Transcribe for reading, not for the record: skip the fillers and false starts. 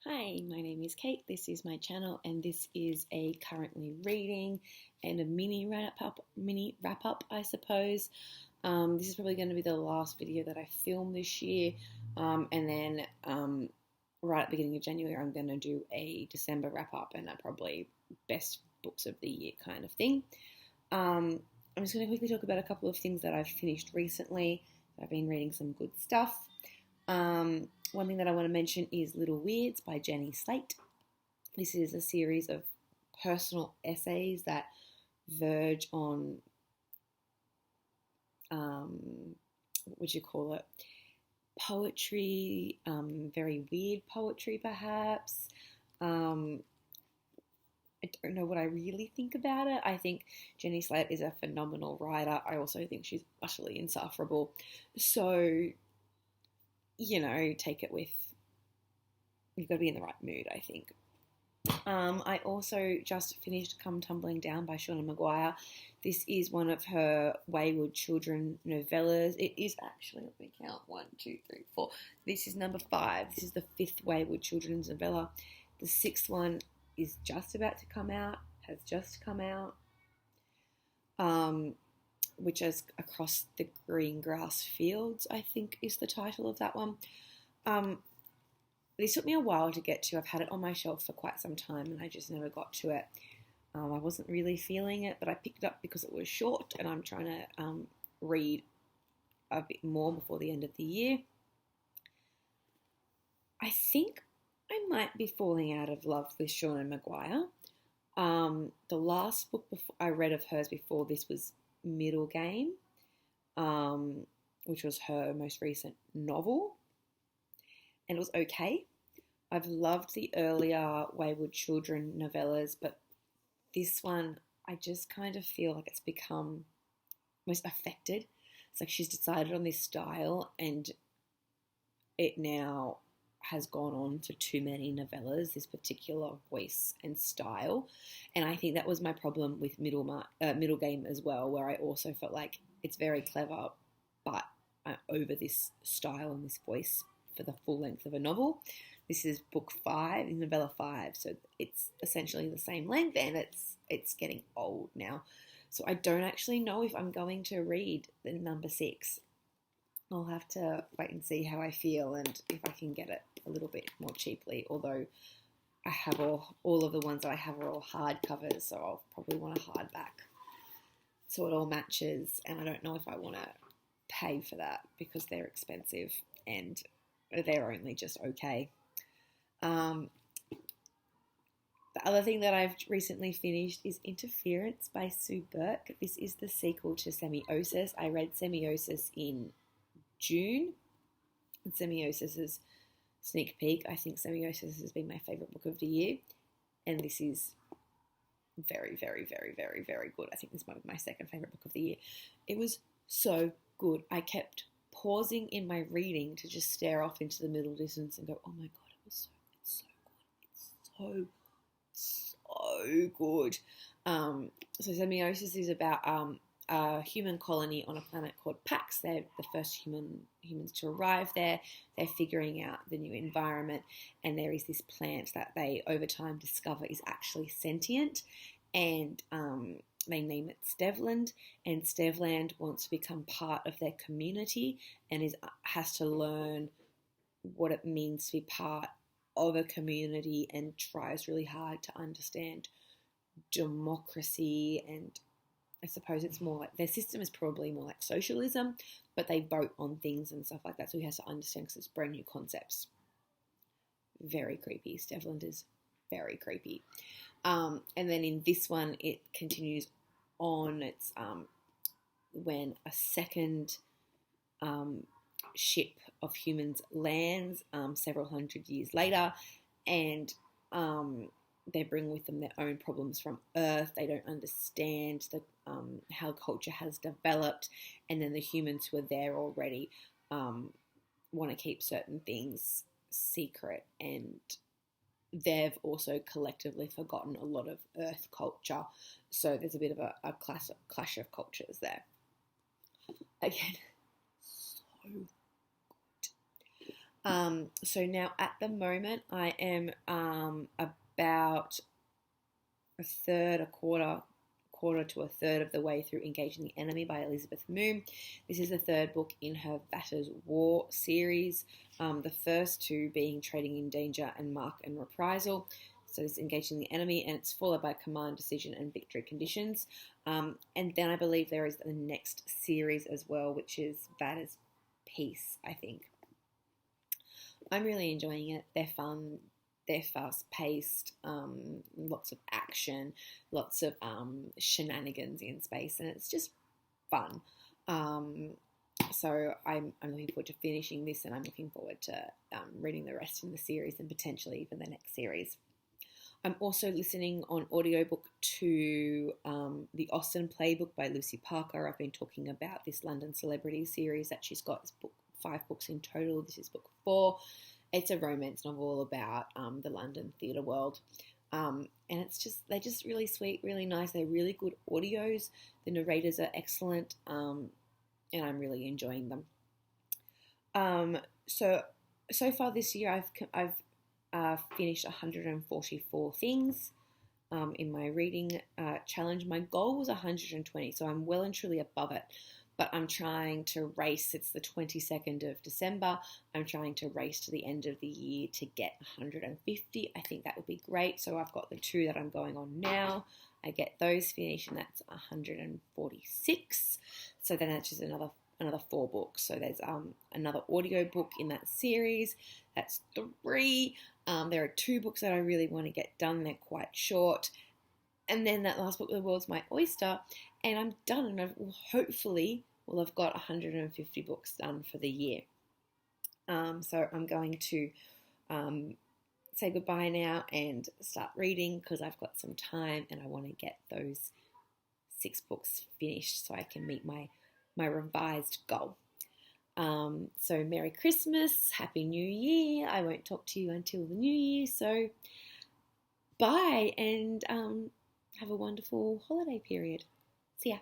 Hi, my name is Kate. This is my channel, and this is a currently reading and a mini wrap up, I suppose. This is probably going to be the last video that I film this year, and then right at the beginning of January, I'm going to do a December wrap up and a probably best books of the year kind of thing. I'm just going to quickly talk about a couple of things that I've finished recently. I've been reading some good stuff. One thing that I want to mention is Little Weirds by Jenny Slate. This is a series of personal essays that verge on, what would you call it? Poetry, very weird poetry perhaps. I don't know what I really think about it. I think Jenny Slate is a phenomenal writer. I also think she's utterly insufferable. So, take it with, you've got to be in the right mood, I think. I also just finished Come Tumbling Down by Shauna Maguire. This is one of her Wayward Children novellas. It is actually, let me count, 1, 2, 3, 4. This is number 5. This is the 5th Wayward Children's novella. The 6th one is just about to come out, has just come out, which is Across the Green Grass Fields, I think is the title of that one. This took me a while to get to. I've had it on my shelf for quite some time and I just never got to it. I wasn't really feeling it, but I picked it up because it was short and I'm trying to read a bit more before the end of the year. I think I might be falling out of love with Shauna Maguire. The last book I read of hers before this was Middle Game, which was her most recent novel, and it was okay. I've loved the earlier Wayward Children novellas, but this one, I just kind of feel like it's become almost affected. It's like she's decided on this style and it now has gone on to too many novellas, this particular voice and style. And I think that was my problem with Middle Game as well, where I also felt like it's very clever, but I'm over this style and this voice for the full length of a novel. This is book 5, novella 5, so it's essentially the same length and it's getting old now. So I don't actually know if I'm going to read the number 6. I'll have to wait and see how I feel and if I can get it a little bit more cheaply, although I have all of the ones that I have are all hardcovers, so I'll probably want a hardback so it all matches, and I don't know if I want to pay for that because they're expensive and they're only just okay. The other thing that I've recently finished is Interference by Sue Burke. This is the sequel to Semiosis. I read Semiosis in June. And Semiosis's sneak peek. I think Semiosis has been my favourite book of the year. And this is very, very, very, very, very good. I think this might be my second favourite book of the year. It was so good. I kept pausing in my reading to just stare off into the middle distance and go, oh my God, it's so good. So Semiosis is about a human colony on a planet called Pax. They're the first humans to arrive there. They're figuring out the new environment, and there is this plant that they over time discover is actually sentient, and they name it Stevland, and Stevland wants to become part of their community and has to learn what it means to be part of a community and tries really hard to understand democracy, and I suppose it's more like their system is probably more like socialism, but they vote on things and stuff like that, so he has to understand because it's brand new concepts. Very creepy. Stevland is very creepy. And then in this one, it continues on. It's when a second ship of humans lands several hundred years later, and they bring with them their own problems from Earth. They don't understand how culture has developed, and then the humans who are there already want to keep certain things secret, and they've also collectively forgotten a lot of Earth culture. So there's a bit of a clash of cultures there. Again, so good. So now at the moment, I am about a third, quarter to a third of the way through Engaging the Enemy by Elizabeth Moon. This is the third book in her Vatter's War series, the first two being Trading in Danger and Mark and Reprisal. So it's Engaging the Enemy, and it's followed by Command, Decision, and Victory Conditions. And then I believe there is the next series as well, which is Vatter's Peace, I think. I'm really enjoying it. They're fun. They're fast-paced, lots of action, lots of shenanigans in space, and it's just fun. So I'm looking forward to finishing this, and I'm looking forward to reading the rest in the series and potentially even the next series. I'm also listening on audiobook to the Austen Playbook by Lucy Parker. I've been talking about this London Celebrities series that she's got. It's 5 books in total. This is book 4. It's a romance novel about the London theatre world. And they're just really sweet, really nice. They're really good audios. The narrators are excellent, and I'm really enjoying them. So far this year, I've finished 144 things in my reading challenge. My goal was 120, so I'm well and truly above it. But I'm trying to race. It's the 22nd of December. I'm trying to race to the end of the year to get 150. I think that would be great. So I've got the 2 that I'm going on now. I get those finished, and that's 146. So then that's just another 4 books. So there's another audio book in that series. That's 3. There are 2 books that I really want to get done. They're quite short. And then that last book, The World's My Oyster, and I'm done. And I've got 150 books done for the year. So I'm going to say goodbye now and start reading because I've got some time and I want to get those 6 books finished so I can meet my revised goal. So Merry Christmas, Happy New Year. I won't talk to you until the New Year. So bye, and have a wonderful holiday period. See ya.